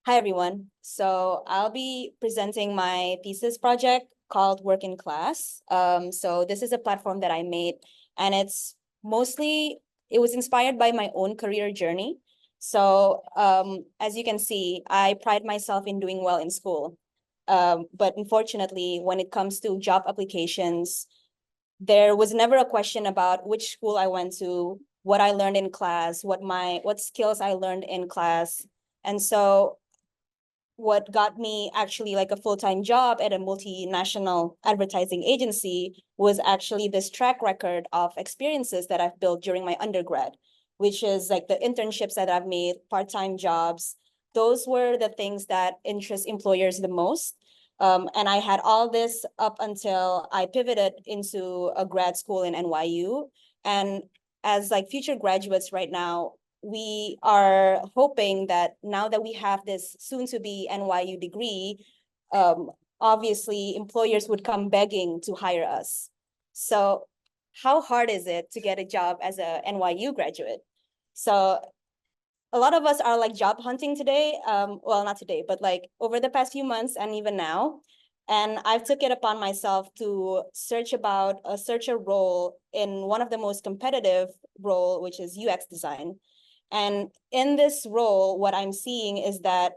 Hi, everyone. So I'll be presenting my thesis project called Work in Class. So this is a platform that I made, and it was inspired by my own career journey. So as you can see, I pride myself in doing well in school. But unfortunately, when it comes to job applications, there was never a question about which school I went to, what I learned in class, what skills I learned in class. And so what got me actually like a full-time job at a multinational advertising agency was actually this track record of experiences that I've built during my undergrad, which is like the internships that I've made, part-time jobs. Those were the things that interest employers the most. And I had all this up until I pivoted into a grad school in NYU. And as like future graduates right now, we are hoping that now that we have this soon to be NYU degree, obviously employers would come begging to hire us. So how hard is it to get a job as a NYU graduate? So a lot of us are like job hunting today. Well, not today, but like over the past few months and even now. And I've took it upon myself to search a role in one of the most competitive role, which is UX design. And in this role, what I'm seeing is that,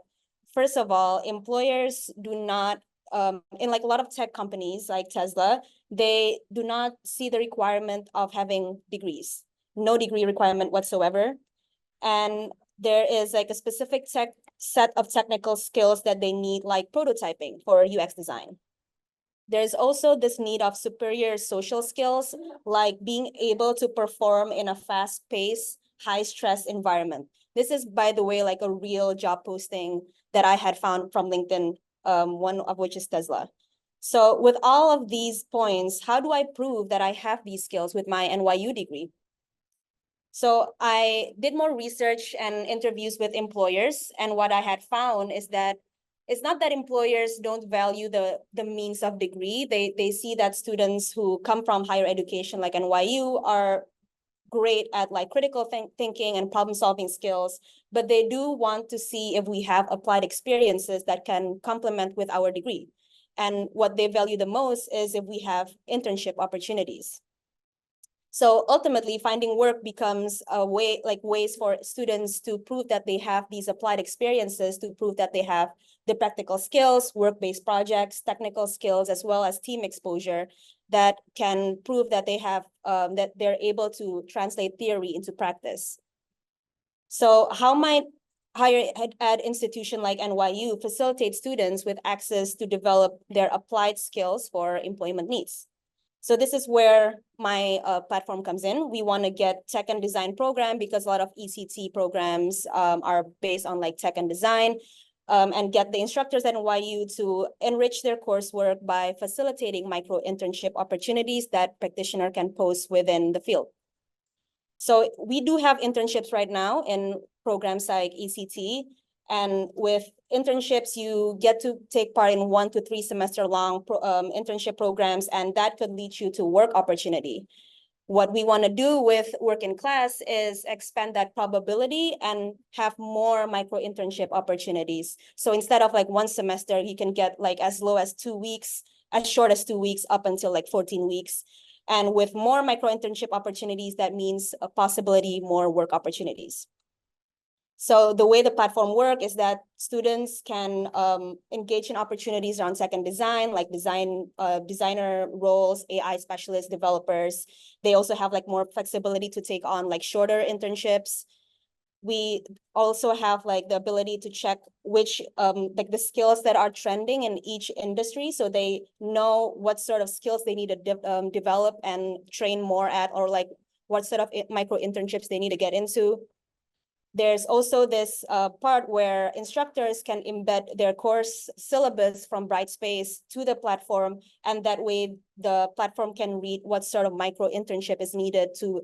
first of all, employers do not, in like a lot of tech companies like Tesla, they do not see the requirement of having degrees, no degree requirement whatsoever. And there is like a specific set of technical skills that they need, like prototyping for UX design. There's also this need of superior social skills, like being able to perform in a fast-paced, high-stress environment. This is, by the way, like a real job posting that I had found from LinkedIn, one of which is Tesla. So with all of these points, how do I prove that I have these skills with my NYU degree? So I did more research and interviews with employers, and what I had found is that it's not that employers don't value the means of degree. They see that students who come from higher education like NYU are great at like critical thinking and problem solving skills, but they do want to see if we have applied experiences that can complement with our degree. And what they value the most is if we have internship opportunities. So ultimately, finding work becomes a way, like ways for students to prove that they have these applied experiences, to prove that they have the practical skills, work-based projects, technical skills, as well as team exposure that can prove that they have, that they're able to translate theory into practice. So how might higher ed institution like NYU facilitate students with access to develop their applied skills for employment needs? So this is where my platform comes in. We want to get tech and design program because a lot of ECT programs are based on like tech and design, and get the instructors at NYU to enrich their coursework by facilitating micro internship opportunities that practitioner can post within the field. So we do have internships right now in programs like ECT. And with internships, you get to take part in 1 to 3 semester long internship programs, and that could lead you to work opportunity. What we want to do with Work in Class is expand that probability and have more micro internship opportunities. So instead of like 1 semester, you can get like as low as 2 weeks, as short as 2 weeks, up until like 14 weeks. And with more micro internship opportunities, that means a possibility more work opportunities. So the way the platform works is that students can engage in opportunities around tech and design, like designer roles, AI specialists, developers. They also have like more flexibility to take on like shorter internships. We also have like the ability to check which like the skills that are trending in each industry, so they know what sort of skills they need to develop and train more at, or like what sort of micro internships they need to get into. There's also this part where instructors can embed their course syllabus from Brightspace to the platform, and that way the platform can read what sort of micro internship is needed to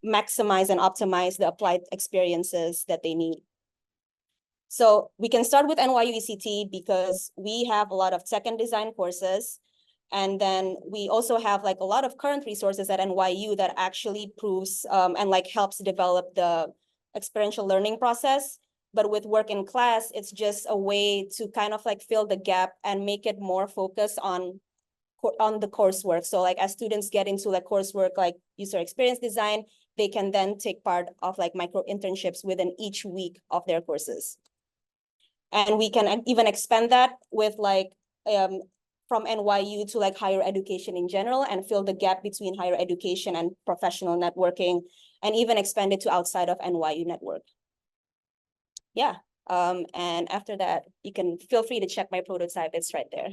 maximize and optimize the applied experiences that they need. So we can start with NYU ECT because we have a lot of tech and design courses. And then we also have like a lot of current resources at NYU that actually proves and like helps develop the experiential learning process. But with work in class, it's just a way to kind of like fill the gap and make it more focused on the coursework. So like as students get into like coursework like user experience design, they can then take part of like micro internships within each week of their courses. And we can even expand that with like from NYU to like higher education in general and fill the gap between higher education and professional networking, and even expand it to outside of NYU network. Yeah. And after that, you can feel free to check my prototype. It's right there.